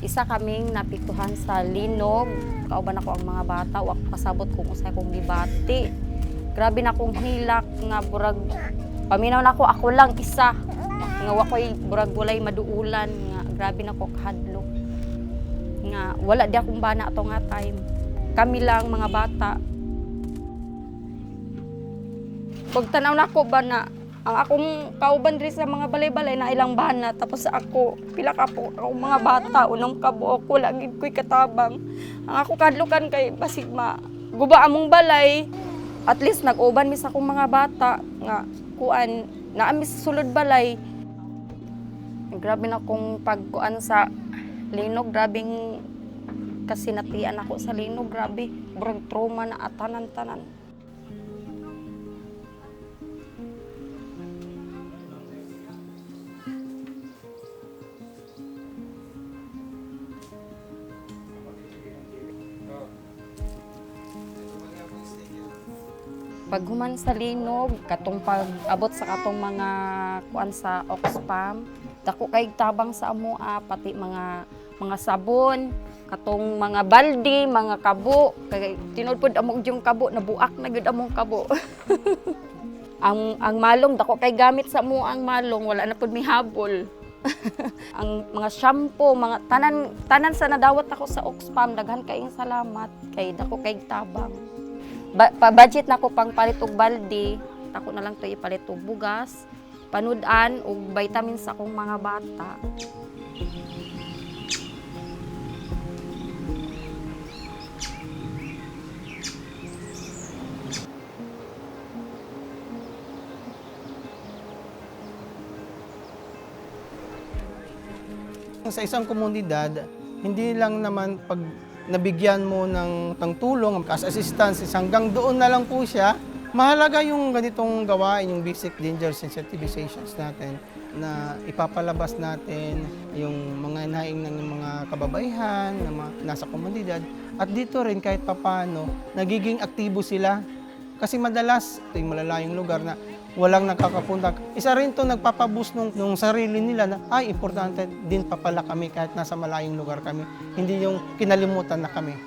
Isa kaming napiktuhan sa linog. Kauban ako ang mga bata, wa ko kasabot kung usay kong gibati. Grabe na akong hilak nga burag paminaw na ako lang isa. Nga wa ko'y burag walay maduulan nga grabe na ko kahadlok. Nga wala di akong bana ato nga time. Kami lang mga bata. Pag tanaw na ko ba na ang akong kauban rin sa mga balay-balay na ilang bana, tapos ako, pila ka po, akong mga bata, unang kabuok ko, lagi ko'y katabang. Ang ako kadlukan kay basig guba among balay, at least nag-uban mis akong mga bata, nga kuan, naamis sulod balay. Grabe na akong pagkuan sa linog, grabing kasinatian ako sa linog, grabe, burag trauma na atanan-tanan. Paghuman sa linog, katong pag-abot sa katong mga kuan sa Oxfam, dako kay tabang sa amoa, pati mga sabon, katong mga baldi, mga kabo, kay tinud pud among yung kabo, nabuak na gyud among kabo. ang malong dako kay gamit sa amoa ang malong, wala na pud mihabol. Ang mga shampoo, mga tanan sa nadawat ako sa Oxfam, daghan kayong salamat kay dako kay tabang. Pa-budget na ko pang palit og balde, ako na lang to ipalit og bugas, panudan og vitamins sa akong mga bata. Sa isang komunidad, hindi lang naman pag nabigyan mo ng tulong, as assistance, hanggang doon na lang po siya. Mahalaga yung ganitong gawain, yung basic danger sensitivizations natin, na ipapalabas natin yung mga naing ng mga kababaihan, na nasa komunidad. At dito rin kahit papano, nagiging aktibo sila. Kasi madalas, ito yung malalayong lugar na walang nakakapunta. Isa rin ito nagpapaboost nung sarili nila na, ay, importante din pa pala kami kahit nasa malayong lugar kami. Hindi yung kinalimutan na kami.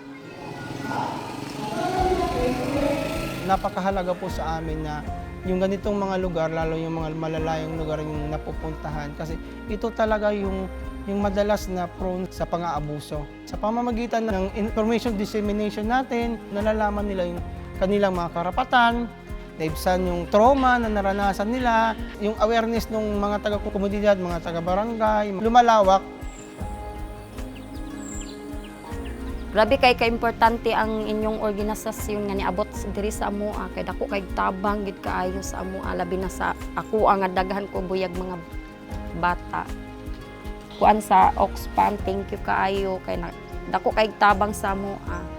Napakahalaga po sa amin na yung ganitong mga lugar, lalo yung mga malalayong lugar yung napupuntahan. Kasi ito talaga yung madalas na prone sa pang-aabuso. Sa pamamagitan ng information dissemination natin, nalalaman nila yung kanilang mga karapatan, naibsan yung trauma na naranasan nila, yung awareness ng mga taga-komunidad, mga taga-barangay, lumalawak. Grabe kay ka-importante ang inyong organisasyon nga niabot diri sa amoa, kay dako kay tabang gid kaayo sa amoa, labi na sa ako ang daghan ko buyag mga bata. Kuan sa Oxfam, thank you kaayo kay dako kay tabang sa amoa.